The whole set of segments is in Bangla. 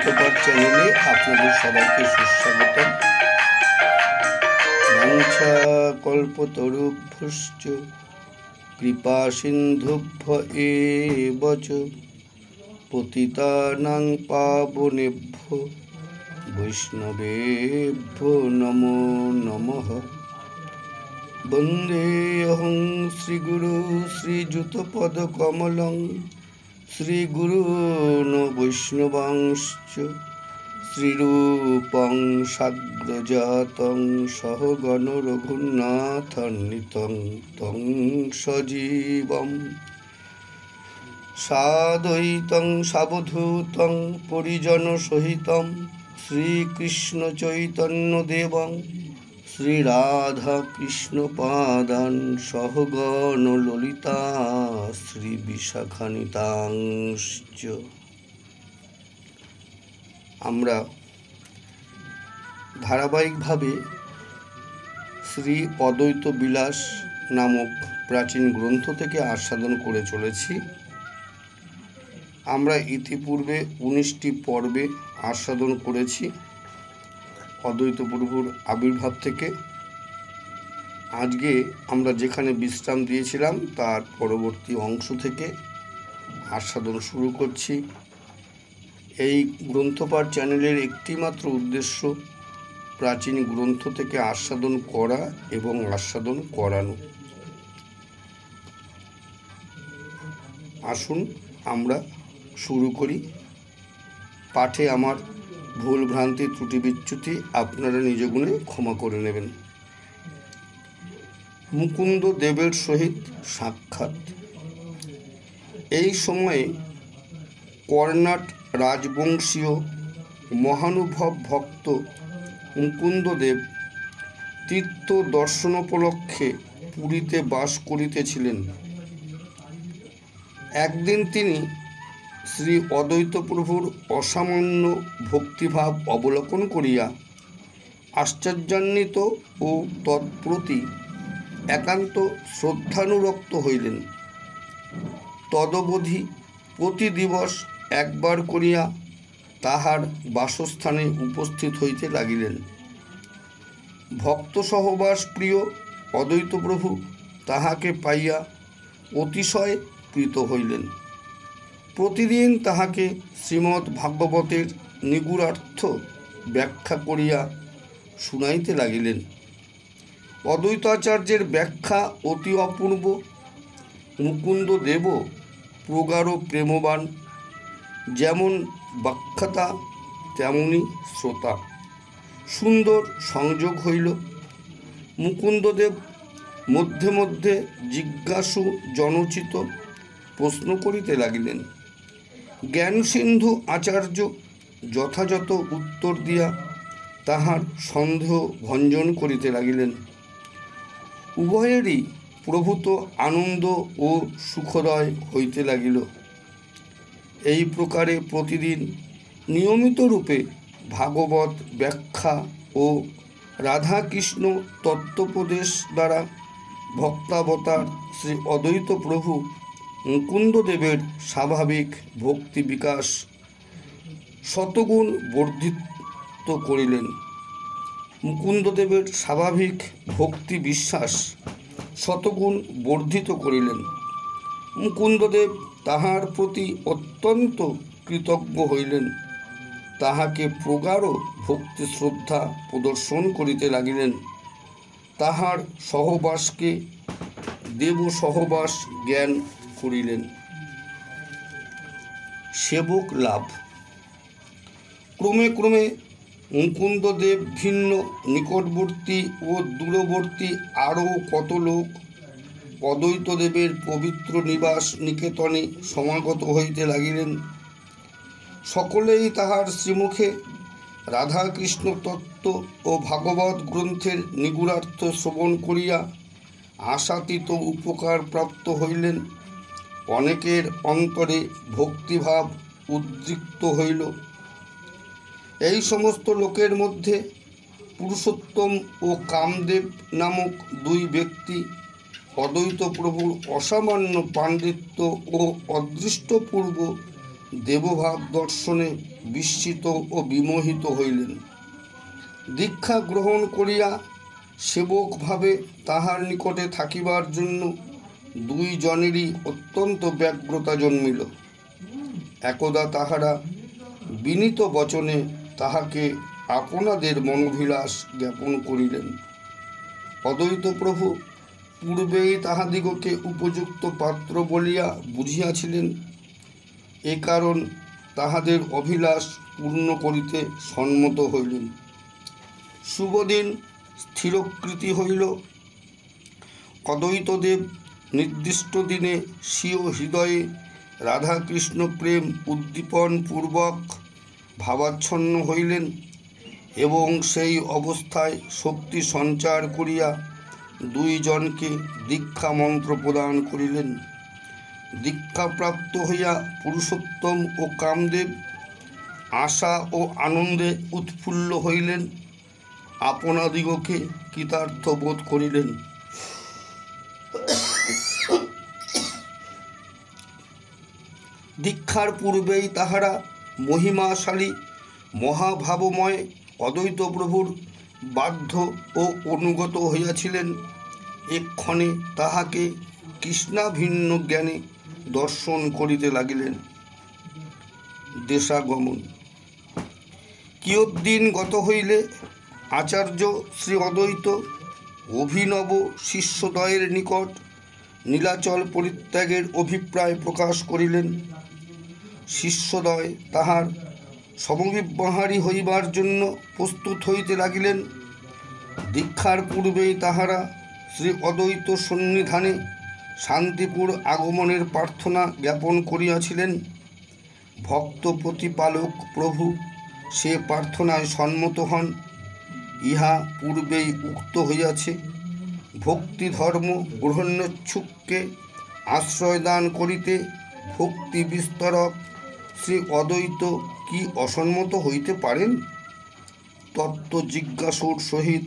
গ্রন্থপাঠ চ্যানেলে আপনাদের সবাইকে সুস্বাগতম। বাঞ্ছা কল্পতরুভ্যশ্চ কৃপা সিন্ধুভ্য এব চ পতিতানাং পাবনেভ্যো বৈষ্ণবেভ্যো নমো নমঃ। বন্দেহং শ্রীগুরু শ্রীযুতপদকমলং শ্রীগুরূন বৈষ্ণবাংশ্চ শ্রীরূপং সাগ্রজাতং সহগণ রঘুনাথান্বিতং তং সজীবং সাদ্বৈতং সাবধূতং পরিজনসহিতং শ্রীকৃষ্ণ চৈতন্যদেবং শ্রীরাধাকৃষ্ণপাদান সহগণ ললিতা শ্রীবিশাখানিতাংশ্চ। আমরা ধারাবাহিকভাবে শ্রী অদ্বৈত বিলাস নামক প্রাচীন গ্রন্থ থেকে আস্বাদন করে চলেছি। আমরা ইতিপূর্বে 19টি পর্বে আস্বাদন করেছি অদ্বৈত প্রভুর আবির্ভাব থেকে। আজকে আমরা যেখানে বিশ্রাম দিয়েছিলাম তার পরবর্তী অংশ থেকে আস্বাদন শুরু করছি। এই গ্রন্থপাঠ চ্যানেলের একটিমাত্র উদ্দেশ্য প্রাচীন গ্রন্থ থেকে আস্বাদন করা এবং আস্বাদন করানো। আসুন আমরা শুরু করি। পাঠে আমার ভুল ভ্রান্তি ত্রুটি বিচ্যুতি আপনারা নিজ গুণে ক্ষমা করে নেবেন। মুকুন্দ দেবের সহিত সাক্ষাৎ। এই সময়ে কর্ণাট রাজবংশীয় মহানুভব ভক্ত মুকুন্দদেব তীর্থ দর্শনোপলক্ষে পুরীতে বাস করিতেছিলেন। একদিন তিনি শ্রী অদ্বৈত প্রভুর অসামান্য ভক্তিভাব অবলোকন করিয়া আশ্চর্যান্বিত ও তৎপ্রতি একান্ত শ্রদ্ধানুরক্ত হইলেন। তদবধি প্রতি দিবস একবার করিয়া তাহার বাসস্থানে উপস্থিত হইতে লাগিলেন। ভক্ত সহবাস প্রিয় অদ্বৈত প্রভু তাহাকে পাইয়া অতিশয় প্রীত হইলেন। প্রতিদিন তাহাকে শ্রীমদ্ ভাগবতের নিগূঢ়ার্থ ব্যাখ্যা করিয়া শুনাইতে লাগিলেন। অদ্বৈতাচার্যের ব্যাখ্যা অতি অপূর্ব। মুকুন্দদেবও প্রগাঢ় প্রেমবান। যেমন ব্যাখ্যাতা তেমনি শ্রোতা। সুন্দর সংযোগ হইল। মুকুন্দদেব মধ্যে মধ্যে জিজ্ঞাসু জনোচিত প্রশ্ন করিতে লাগিলেন। জ্ঞানসিন্ধু আচার্য যথাযথ উত্তর দিয়া তাহার সন্দেহ ভঞ্জন করিতে লাগিলেন। উভয়েরই প্রভূত আনন্দ ও সুখদয় হইতে লাগিল। এই প্রকারে প্রতিদিন নিয়মিত রূপে ভাগবত ব্যাখ্যা ও রাধাকৃষ্ণ তত্ত্বোপদেশ দ্বারা ভক্তাবতার শ্রী অদ্বৈত প্রভু মুকুন্দদেবের স্বাভাবিক ভক্তি বিকাশ শতগুণ বর্ধিত করিলেন। মুকুন্দদেবের স্বাভাবিক ভক্তি বিশ্বাস শতগুণ বর্ধিত করিলেন। মুকুন্দদেব তাহার প্রতি অত্যন্ত কৃতজ্ঞ হইলেন। তাহাকে প্রগাঢ় ভক্তি শ্রদ্ধা প্রদর্শন করিতে লাগিলেন। তাহার সহবাসকে দেব সহবাস জ্ঞান করিলেন। সেবক লাভ। ক্রমে ক্রমে মুকুন্দদেব ভিন্ন নিকটবর্তী ও দূরবর্তী আরও কত লোক অদ্বৈতদেবের পবিত্র নিবাস নিকেতনে সমাগত হইতে লাগিলেন। সকলেই তাহার শ্রীমুখে রাধাকৃষ্ণ তত্ত্ব ও ভাগবত গ্রন্থের নিগূঢ়ার্থ শ্রবণ করিয়া আশাতীত উপকার প্রাপ্ত হইলেন। অনেকের অন্তরে ভক্তিভাব উদ্রিক্ত হইল। এই সমস্ত লোকের মধ্যে পুরুষোত্তম ও কামদেব নামক দুই ব্যক্তি অদ্বৈত প্রভুর অসামান্য পাণ্ডিত্য ও অদৃষ্টপূর্ব দেবভাব দর্শনে বিস্মিত ও বিমোহিত হইলেন। দীক্ষা গ্রহণ করিয়া সেবকভাবে তাহার নিকটে থাকিবার জন্য দুই জনেরই অত্যন্ত ব্যগ্রতা জন্মিল। একদা তাহারা বিনীত বচনে তাহাকে আপনাদের মনোভিলাস জ্ঞাপন করিলেন। অদ্বৈত প্রভু পূর্বেই তাহাদিগকে উপযুক্ত পাত্র বলিয়া বুঝিয়াছিলেন। এ কারণ তাহাদের অভিলাষ পূর্ণ করিতে সম্মত হইলেন। শুভদিন স্থিরকৃতি হইল। অদ্বৈতদেব নির্দিষ্ট দিনে স্বীয় হৃদয়ে রাধাকৃষ্ণ প্রেম উদ্দীপন পূর্বক ভাবাচ্ছন্ন হইলেন এবং সেই অবস্থায় শক্তি সঞ্চার করিয়া দুই জনকে দীক্ষা মন্ত্র প্রদান করিলেন। দীক্ষাপ্রাপ্ত হইয়া পুরুষোত্তম ও কামদেব আশা ও আনন্দে উৎফুল্ল হইলেন, আপনাদিগকে কৃতার্থ বোধ করিলেন। দীক্ষার পূর্বেই তাহারা মহিমাশালী মহাভাবময় অদ্বৈত প্রভুর বাধ্য ও অনুগত হইয়াছিলেন। এক্ষণে তাহাকে কৃষ্ণাভিন্ন জ্ঞানে দর্শন করিতে লাগিলেন। দেশাগমন। কিয়দ্দিন গত হইলে আচার্য শ্রী অদ্বৈত অভিনব শিষ্যদ্বয়ের নিকট নীলাচল পরিত্যাগের অভিপ্রায় প্রকাশ করিলেন। শিষ্যদ্বয় তাহার সমবিব্যাহারী হইবার জন্য প্রস্তুত হইতে লাগিলেন। দীক্ষার পূর্বেই তাহারা শ্রী অদ্বৈত সন্নিধানে শান্তিপুর আগমনের প্রার্থনা জ্ঞাপন করিয়াছিলেন। ভক্ত প্রতিপালক প্রভু সে প্রার্থনায় সম্মত হন। ইহা পূর্বেই উক্ত হইয়াছে। ভক্তি ধর্ম গ্রহণোচ্ছুককে আশ্রয় দান করিতে ভক্তি বিস্তরক শ্রী অদ্বৈত কি অসম্মত হইতে পারেন? তত্ত্ব জিজ্ঞাসুর সহিত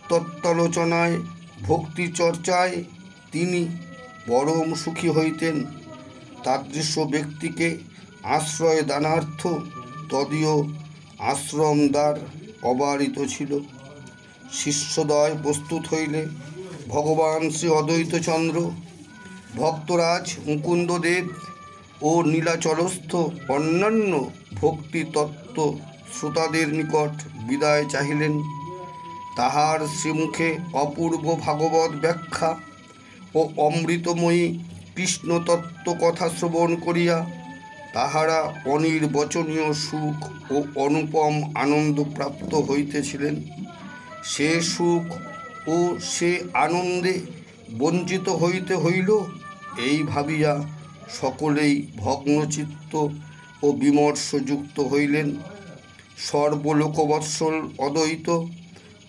তত্ত্বালোচনায় ভক্তি চর্চায় তিনি পরম সুখী হইতেন। তাদৃশ ব্যক্তিকে আশ্রয় দানার্থ তদীয় আশ্রমদ্বার অবারিত ছিল। শিষ্যদ্বয় প্রস্তুত হইলে ভগবান শ্রী অদ্বৈতচন্দ্র ভক্তরাজ মুকুন্দদেব ও নীলাচলস্থ অন্যান্য ভক্তি তত্ত্ব শ্রোতাদের নিকট বিদায় চাহিলেন। তাহার শ্রীমুখে অপূর্ব ভাগবত ব্যাখ্যা ও অমৃতময়ী কৃষ্ণতত্ত্ব কথা শ্রবণ করিয়া তাহারা অনির্বচনীয় সুখ ও অনুপম আনন্দ প্রাপ্ত হইতেছিলেন। সে সুখ ও সে আনন্দে বঞ্চিত হইতে হইল, এই ভাবিয়া সকলেই ভগ্নচিত্ত ও বিমর্ষযুক্ত হইলেন। সর্বলোকবৎসল অদ্বৈত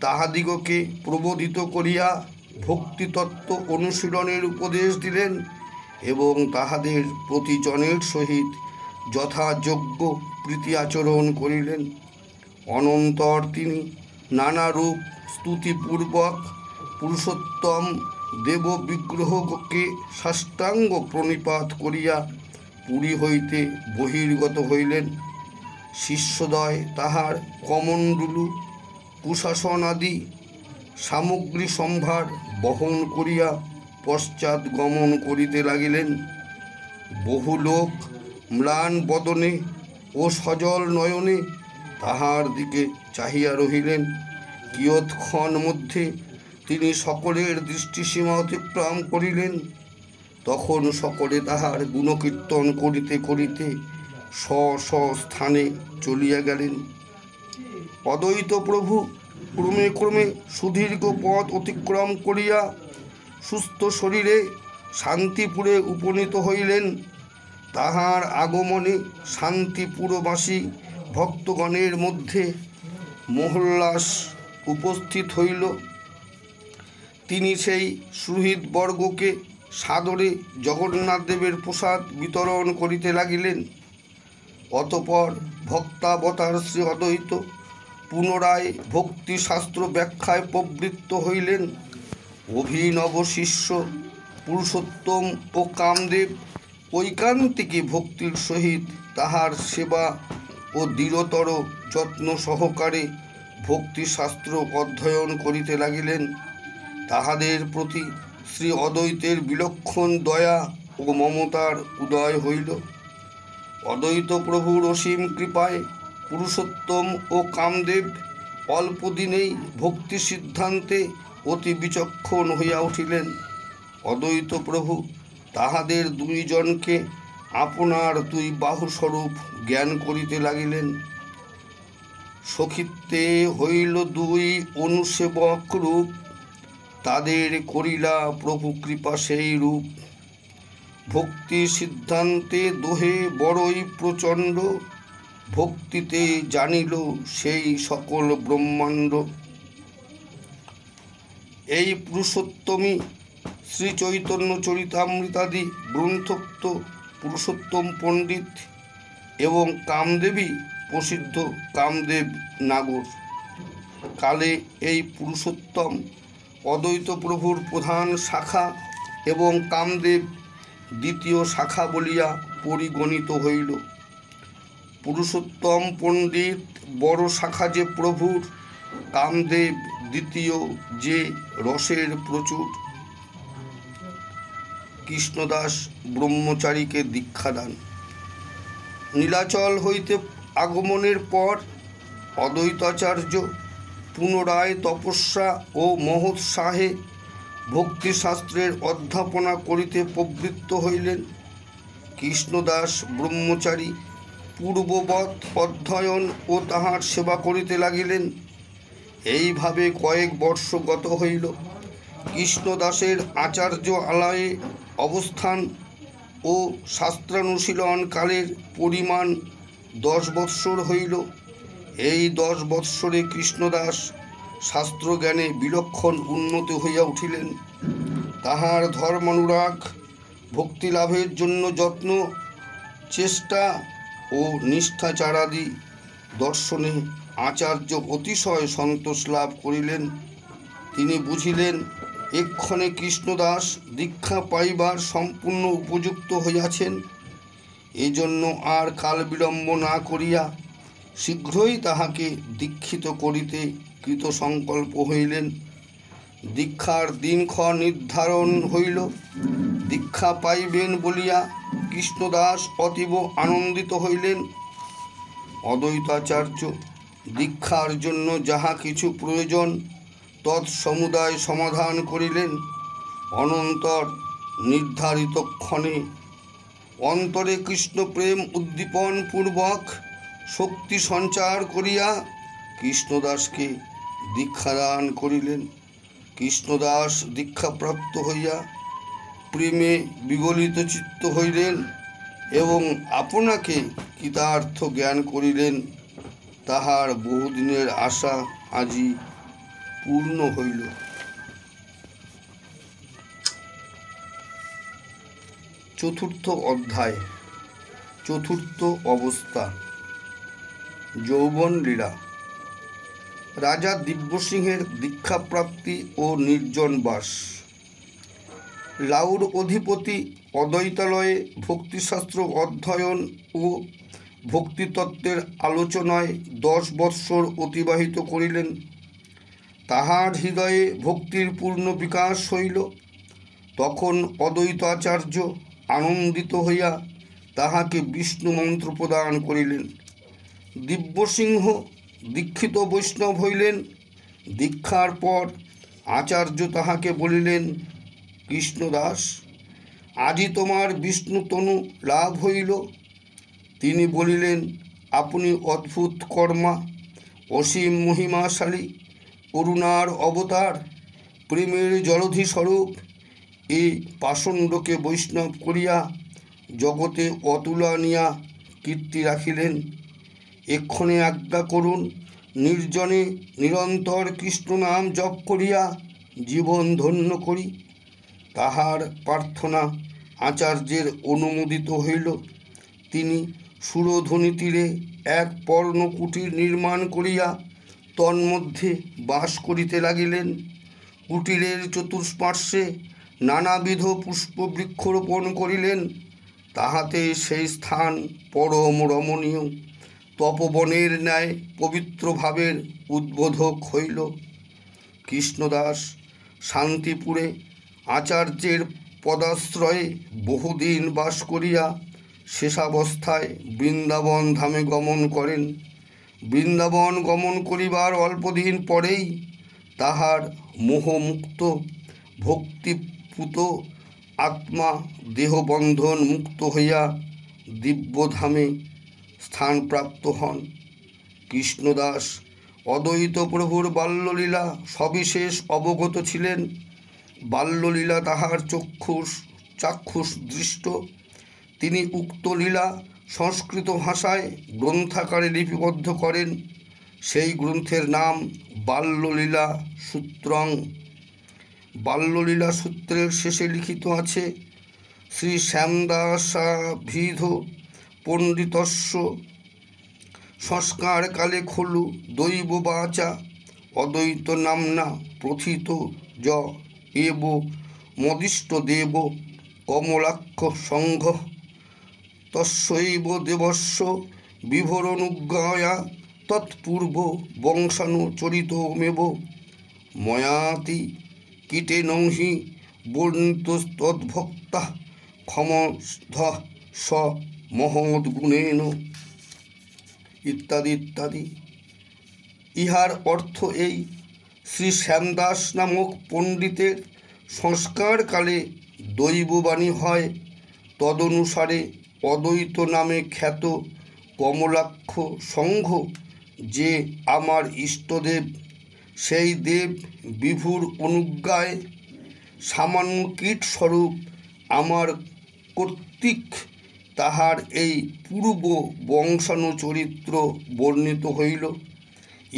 তাহাদিগকে প্রবোধিত করিয়া ভক্তিতত্ত্ব অনুশীলনের উপদেশ দিলেন এবং তাহাদের প্রতিজনের সহিত যথাযোগ্য প্রীতি আচরণ করিলেন। অনন্তর তিনি নানারূপ স্তুতিপূর্বক পুরুষোত্তম দেব বিগ্রহকে সাষ্টাঙ্গ প্রণিপাত করিয়া পুরী হইতে বহির্গত হইলেন। শিষ্যদ্বয় তাহার কমণ্ডলু কুশাসন আদি সামগ্রী সম্ভার বহন করিয়া পশ্চাৎ গমন করিতে লাগিলেন। বহু লোক ম্লান বদনে ও সজল নয়নে তাহার দিকে চাহিয়া রহিলেন। কিয়ৎক্ষণ মধ্যে তিনি সকলের দৃষ্টিসীমা অতিক্রম করিলেন। তখন সকলে তাহার গুণকীর্তন করিতে করিতে স্থানে চলিয়া গেলেন। অদ্বৈত প্রভু ক্রমে ক্রমে সুদীর্ঘ পথ অতিক্রম করিয়া সুস্থ শরীরে শান্তিপুরে উপনীত হইলেন। তাহার আগমনে শান্তিপুরবাসী ভক্তগণের মধ্যে মোহল্লাস উপস্থিত হইল। তিনি সেই সুহৃদবর্গকে সাদরে জগন্নাথদেবের প্রসাদ বিতরণ করিতে লাগিলেন। অতঃপর ভক্তাবতার শ্রী অদ্বৈত পুনরায় ভক্তিশাস্ত্র ব্যাখ্যায় প্রবৃত্ত হইলেন। অভিনব শিষ্য পুরুষোত্তম ও কামদেব ঐকান্তিকী ভক্তির সহিত তাহার সেবা ও দৃঢ়তর যত্ন সহকারে ভক্তিশাস্ত্র অধ্যয়ন করিতে লাগিলেন। তাহাদের প্রতি শ্রী অদ্বৈতের বিলক্ষণ দয়া ও মমতার উদয় হইল। অদ্বৈত প্রভুর অসীম কৃপায় পুরুষোত্তম ও কামদেব অল্প দিনেই ভক্তি সিদ্ধান্তে অতি বিচক্ষণ হইয়া উঠিলেন। অদ্বৈত প্রভু তাহাদের দুইজনকে আপনার দুই বাহুস্বরূপ জ্ঞান করিতে লাগিলেন। সখিত্বে হইল দুই অনুসেবক রূপ, তাদের করিলা প্রভু কৃপা সেই রূপ। ভক্তি সিদ্ধান্তে দোহে বড়ই প্রচণ্ড, ভক্তিতে জানিল সেই সকল ব্রহ্মাণ্ড। এই পুরুষোত্তমী শ্রী চৈতন্য চরিতামৃতাদি গ্রন্থোক্ত পুরুষোত্তম পণ্ডিত এবং কামদেবী প্রসিদ্ধ কামদেব নাগর। কালে এই পুরুষোত্তম অদ্বৈত প্রভুর প্রধান শাখা এবং কামদেব দ্বিতীয় শাখা বলিয়া পরিগণিত হইল। পুরুষোত্তম পণ্ডিত বড় শাখা যে প্রভুর, কামদেব দ্বিতীয় যে রসের প্রচুর। কৃষ্ণদাস ব্রহ্মচারীকে দীক্ষাদান। নীলাচল হইতে আগমনের পর অদ্বৈতাচার্য পুনরায় তপস্যা ও মহোৎসাহে ভক্তিশাস্ত্রের অধ্যাপনা করিতে প্রবৃত্ত হইলেন। কৃষ্ণদাস ব্রহ্মচারী পূর্ববৎ অধ্যয়ন ও তাহার সেবা করিতে লাগিলেন। এইভাবে কয়েক বর্ষ গত হইল। কৃষ্ণদাসের আচার্য আলয়ে অবস্থান ও শাস্ত্রানুশীলন কালের পরিমাণ 10 বৎসর হইল। এই 10 বৎসরে কৃষ্ণদাস শাস্ত্রজ্ঞানে বিলক্ষণ উন্নত হইয়া উঠিলেন। তাহার ধর্মানুরাগ, ভক্তিলাভের জন্য যত্ন, চেষ্টা ও নিষ্ঠাচারাদি দর্শনে আচার্য অতিশয় সন্তোষ লাভ করিলেন। তিনি বুঝিলেন এক্ষণে কৃষ্ণদাস দীক্ষা পাইবার সম্পূর্ণ উপযুক্ত হইয়াছেন। এজন্য আর কাল বিলম্ব না করিয়া শীঘ্রই তাহাকে দীক্ষিত করিতে কৃতসংকল্প হইলেন। দীক্ষার দিনক্ষণ নির্ধারণ হইল। দীক্ষা পাইবেন বলিয়া কৃষ্ণদাস অতীব আনন্দিত হইলেন। অদ্বৈতাচার্য দীক্ষার জন্য যাহা কিছু প্রয়োজন তৎসমুদায় সমাধান করিলেন। অনন্তর নির্ধারিত ক্ষণে অন্তরে কৃষ্ণ প্রেম উদ্দীপন পূর্বক শক্তি সঞ্চার করিয়া কৃষ্ণদাসকে দীক্ষাদান করিলেন। কৃষ্ণদাস দীক্ষাপ্রাপ্ত হইয়া প্রেমে বিগলিত চিত্ত হইলেন এবং আপনাকে কৃতার্থ জ্ঞান করিলেন। তাহার বহুদিনের আশা আজি পূর্ণ হইল। চতুর্থ অধ্যায়, চতুর্থ অবস্থা, যৌবন লীলা। রাজা দিব্যসিংহের দীক্ষাপ্রাপ্তি ও নির্জনবাস। লাউর অধিপতি অদ্বৈতালয়ে ভক্তিশাস্ত্র অধ্যয়ন ও ভক্তিতত্ত্বের আলোচনায় 10 বৎসর অতিবাহিত করিলেন। তাহার হৃদয়ে ভক্তির পূর্ণ বিকাশ হইল। তখন অদ্বৈতাচার্য আনন্দিত হইয়া তাহাকে বিষ্ণু মন্ত্র প্রদান করিলেন। দিব্যসিংহ দীক্ষিত বৈষ্ণব হইলেন। দীক্ষার পর আচার্য তাহাকে বলিলেন, কৃষ্ণদাস, আজি তোমার বিষ্ণু তনু লাভ হইল। তিনি বলিলেন, আপনি অদ্ভুত কর্মা, অসীম মহিমাশালী, করুণার অবতার, প্রেমের জলধি স্বরূপ। এই পাষণ্ডকে বৈষ্ণব করিয়া জগতে অতুলনীয়া কীর্তি রাখিলেন। এক্ষণে আজ্ঞা করুন, নির্জনে নিরন্তর কৃষ্ণ নাম জপ করিয়া জীবন ধন্য করি। তাহার প্রার্থনা আচার্যের অনুমোদিত হইল। তিনি সুরধ্বনি তীরে এক পর্ণকুটির নির্মাণ করিয়া তন্মধ্যে বাস করিতে লাগিলেন। কুটিরের চতুষ্পার্শ্বে নানাবিধ পুষ্পবৃক্ষরোপণ করিলেন। তাহাতে সেই স্থান পরম রমণীয়, তপবনের ন্যায় পবিত্র ভাবের উদ্বোধক হইল। কৃষ্ণদাস শান্তিপুরে আচার্যের পদাশ্রয়ে বহুদিন বাস করিয়া শেষাবস্থায় বৃন্দাবন ধামে গমন করেন। বৃন্দাবন গমন করিবার অল্পদিন পরেই তাহার মোহমুক্ত ভক্তিপুত আত্মা দেহবন্ধন মুক্ত হইয়া দিব্যধামে স্থানপ্রাপ্ত হন। কৃষ্ণদাস অদ্বৈত প্রভুর বাল্যলীলা সবিশেষ অবগত ছিলেন। বাল্যলীলা তাহার চাক্ষুষ দৃষ্ট। তিনি উক্ত লীলা সংস্কৃত ভাষায় গ্রন্থাকারে লিপিবদ্ধ করেন। সেই গ্রন্থের নাম বাল্যলীলা সূত্রং। বাল্যলীলা সূত্রের শেষে লিখিত আছে, শ্রী শ্যামদাসাভিধ পণ্ডিতস্য সংস্কারকালে খলু দৈববাচা অদ্বৈত নাম্না প্রথিত য এব মদিষ্ট দেব কমলাক্ষ সংঘ তস্যৈব দেবস্য বিভরণুজ্ঞয়া তৎপূর্ব বংশানুচরিতমেব ময়াতি কীটেন হি বর্ণিতস্তদ্ভক্তা ক্ষমধ স মহদ্গুণেন ইত্যাদি ইত্যাদি। ইহার অর্থ এই, শ্রী শ্যামদাস নামক পণ্ডিতের সংস্কারকালে দৈববাণী হয়। তদনুসারে অদ্বৈত নামে খ্যাত কমলাক্ষ সংঘ যে আমার ইষ্টদেব, সেই দেব বিভুর অনুজ্ঞায় সামান্য কীটস্বরূপ আমার কর্তৃক তাহার এই পূর্ব বংশানুচরিত্র বর্ণিত হইল।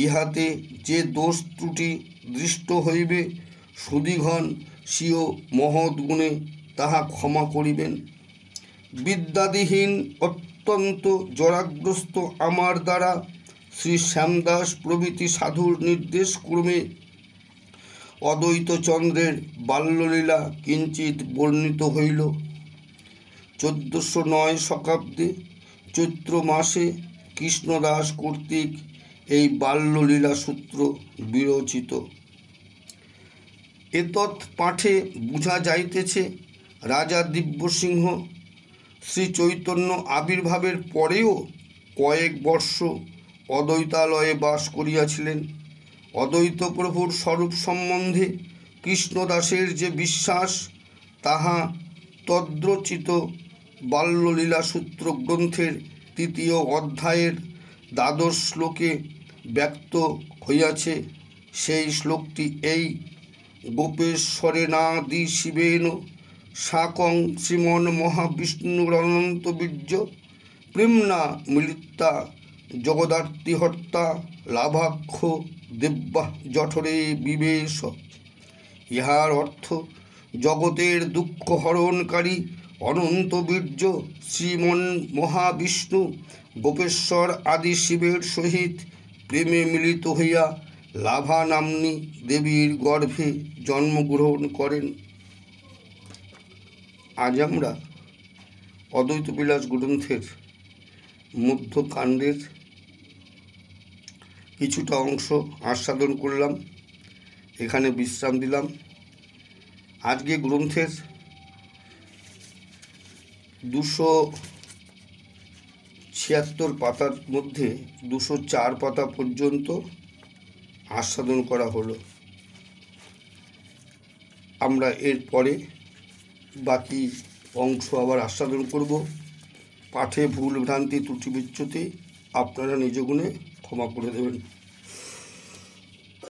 ইহাতে যে দোষ ত্রুটি দৃষ্ট হইবে, সুধীগণ স্বীয় মহৎগুণে তাহা ক্ষমা করিবেন। বিদ্যাদিহীন অত্যন্ত জরাগ্রস্ত আমার দ্বারা শ্রী শ্যামদাস প্রভৃতি সাধুর নির্দেশ ক্রমে অদ্বৈতচন্দ্রের বাল্যলীলা কিঞ্চিৎ বর্ণিত হইল। 1409 শতাব্দে চৈত্র মাসে কৃষ্ণদাস কর্তৃক এই বাল্যলীলা সূত্র বিরচিত। এতৎ পাঠে বুঝা যাইতেছে, রাজা দিব্যসিংহ শ্রী চৈতন্য আবির্ভাবের পরেও কয়েক বর্ষ অদ্বৈতালয়ে বাস করিয়াছিলেন। অদ্বৈত প্রভুর স্বরূপ সম্বন্ধে কৃষ্ণদাসের যে বিশ্বাস, তাহা তদ্রচিত বাল্যলীলা সূত্র গ্রন্থের 3য় অধ্যায়ের 12 শ্লোকে ব্যক্ত হইয়াছে। সেই শ্লোকটি এই, গোপেশ্বরেনাদি শিবেন সাকং শ্রীমন মহাবিষ্ণুরনন্ত বীর্য প্রেমনা মিলিতা জগদার্তিহর্তা লাভাক্ষ দেব্যা জঠরে বিবেশ। ইহার অর্থ, জগতের দুঃখ হরণকারী অনন্ত বীর্য শ্রীমন মহাবিষ্ণু গোপেশ্বর আদি শিবের সহিত প্রেমে মিলিত হইয়া লাভা নাম্নী দেবীর গর্ভে জন্মগ্রহণ করেন। আজ আমরা অদ্বৈতবিলাস গ্রন্থের মধ্যকাণ্ডের কিছুটা অংশ আস্বাদন করলাম, এখানে বিশ্রাম দিলাম। আজকে গ্রন্থের 276 পাতার মধ্যে 204 পাতা পর্যন্ত আস্বাদন করা হলো। আমরা এর পরে বাকি অংশ আবার আস্বাদন করব। পাঠে ভুল ভ্রান্তি ত্রুটি বিচ্যুতি আপনারা নিজ গুণে ক্ষমা করে দেবেন।